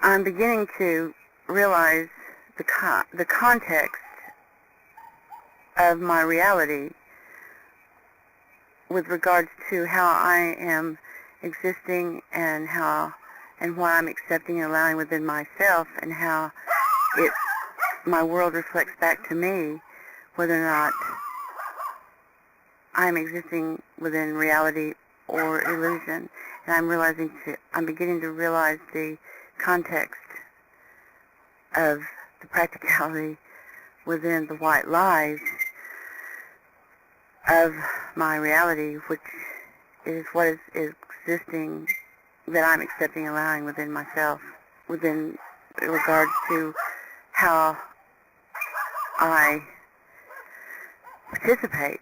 I'm beginning to realize the context of my reality with regards to how I am existing and what I'm accepting and allowing within myself, and how my world reflects back to me, whether or not I'm existing within reality or illusion. And I'm beginning to realize the context of the practicality within the white lies of my reality, which is what is existing, that I'm accepting and allowing within myself, within regards to how I participate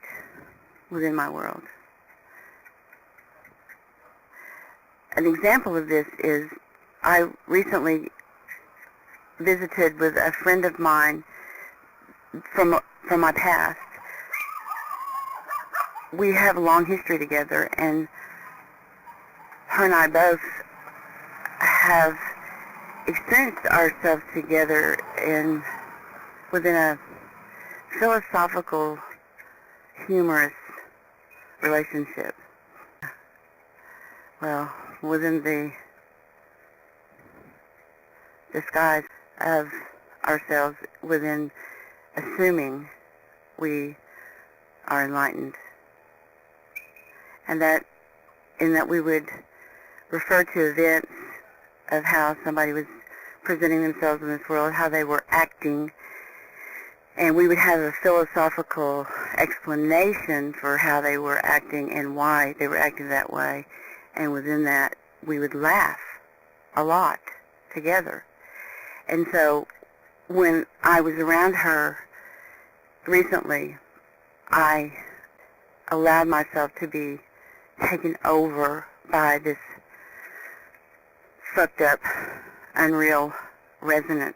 within my world. An example of this is I recently visited with a friend of mine from my past. We have a long history together, and her and I both have experienced ourselves together within a philosophical, humorous relationship. Well, within the disguise of ourselves, within assuming we are enlightened, and that we would refer to events of how somebody was presenting themselves in this world, how they were acting, and we would have a philosophical explanation for how they were acting and why they were acting that way, and within that we would laugh a lot together. And so when I was around her recently, I allowed myself to be taken over by this fucked up, unreal, resonant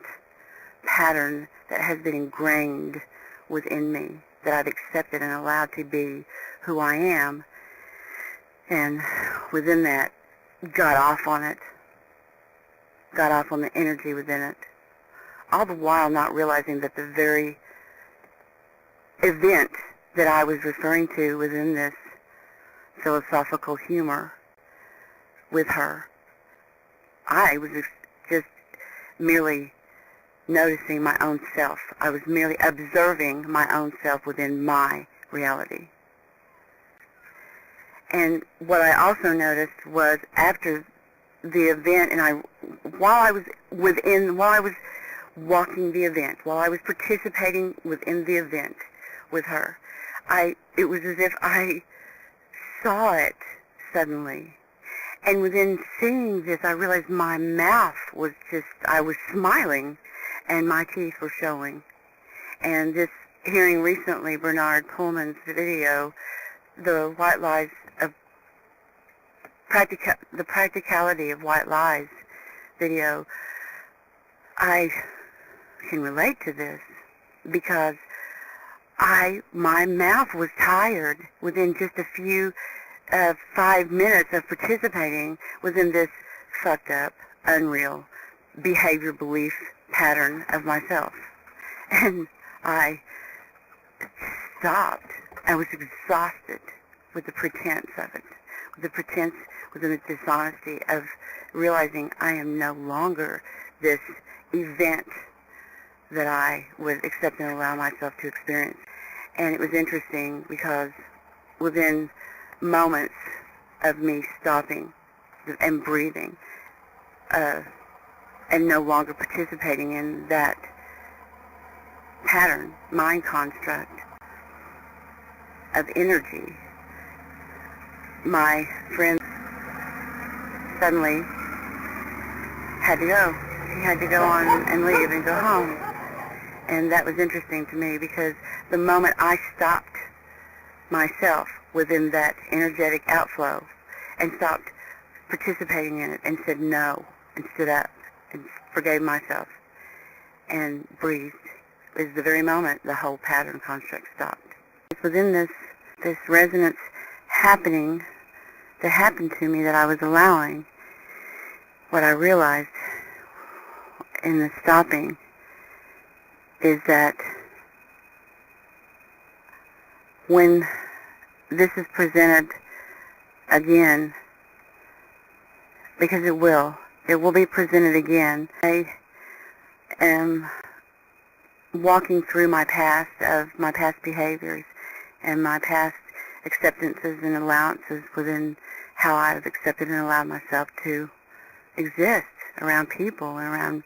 pattern that has been ingrained within me, that I've accepted and allowed to be who I am, and within that got off on the energy within it, all the while not realizing that the very event that I was referring to within this philosophical humor with her, I was just merely noticing my own self. I was merely observing my own self within my reality. And what I also noticed was after the event, and while I was walking the event, while I was participating within the event with her, it was as if I saw it suddenly. And within seeing this, I realized my mouth was I was smiling, and my teeth were showing. And this, hearing recently Bernard Pullman's video, The White Lies of the Practicality of White Lies video, I can relate to this because my mouth was tired within just a few 5 minutes of participating within this fucked up, unreal behavior belief pattern of myself. And I stopped. I was exhausted with the pretense of it, with the pretense within the dishonesty of realizing I am no longer this event that I would accept and allow myself to experience. And it was interesting because within moments of me stopping and breathing and no longer participating in that pattern, mind construct of energy, my friend suddenly had to go. He had to go on and leave and go home. And that was interesting to me because the moment I stopped myself within that energetic outflow and stopped participating in it and said no and stood up and forgave myself and breathed, is the very moment the whole pattern construct stopped. It's within this resonance happening that happened to me that I was allowing. What I realized in the stopping is that when this is presented again, because it will be presented again, I am walking through my past behaviors and my past acceptances and allowances within how I've accepted and allowed myself to exist around people and around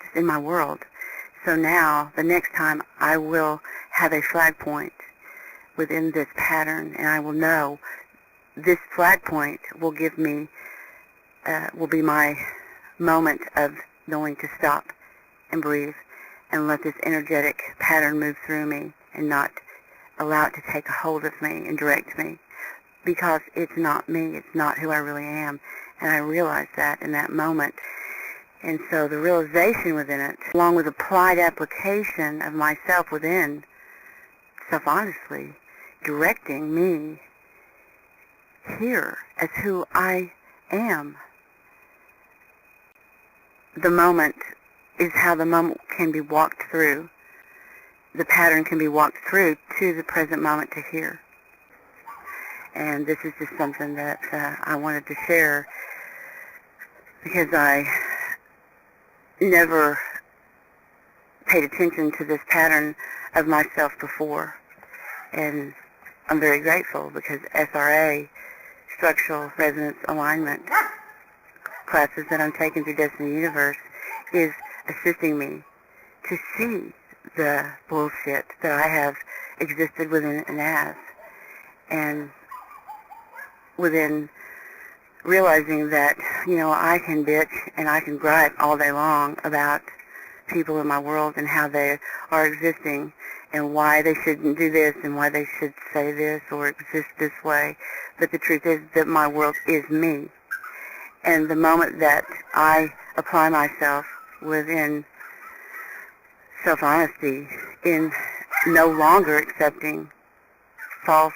just in my world. So now, the next time I will have a flag point within this pattern, and I will know this flag point will give me, will be my moment of knowing to stop and breathe and let this energetic pattern move through me and not allow it to take a hold of me and direct me, because it's not me, it's not who I really am. And I realized that in that moment. And so the realization within it, along with applied application of myself within, self-honestly, directing me here as who I am. The moment is how the moment can be walked through. The pattern can be walked through to the present moment to here. And this is just something that I wanted to share, because I never paid attention to this pattern of myself before. And I'm very grateful, because SRA, Structural Resonance Alignment classes that I'm taking through Desteni Universe, is assisting me to see the bullshit that I have existed within and as, and within realizing that, I can bitch and I can gripe all day long about people in my world and how they are existing and why they shouldn't do this and why they should say this or exist this way. But the truth is that my world is me. And the moment that I apply myself within self-honesty, in no longer accepting false,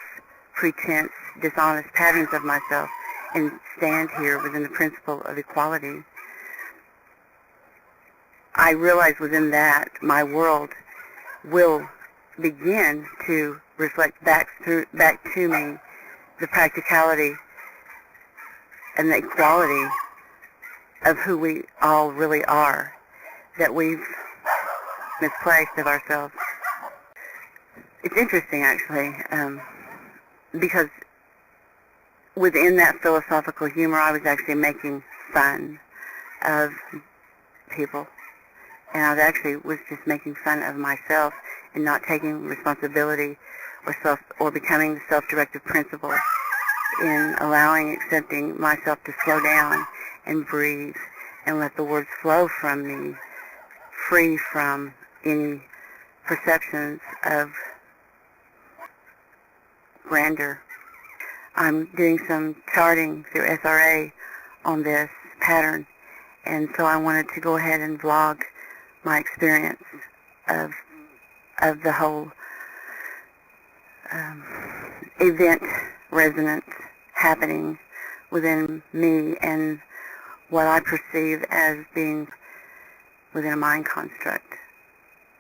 pretense, dishonest patterns of myself, and stand here within the principle of equality, I realize within that my world will begin to reflect back to me the practicality and the equality of who we all really are, that we've misplaced of ourselves. It's interesting, actually, because within that philosophical humor, I was actually making fun of people. And I actually was just making fun of myself and not taking responsibility or becoming the self-directive principle in allowing, accepting myself to slow down and breathe and let the words flow from me, free from any perceptions of grandeur. I'm doing some charting through SRA on this pattern, and so I wanted to go ahead and vlog my experience of the whole event resonance happening within me and what I perceive as being within a mind construct.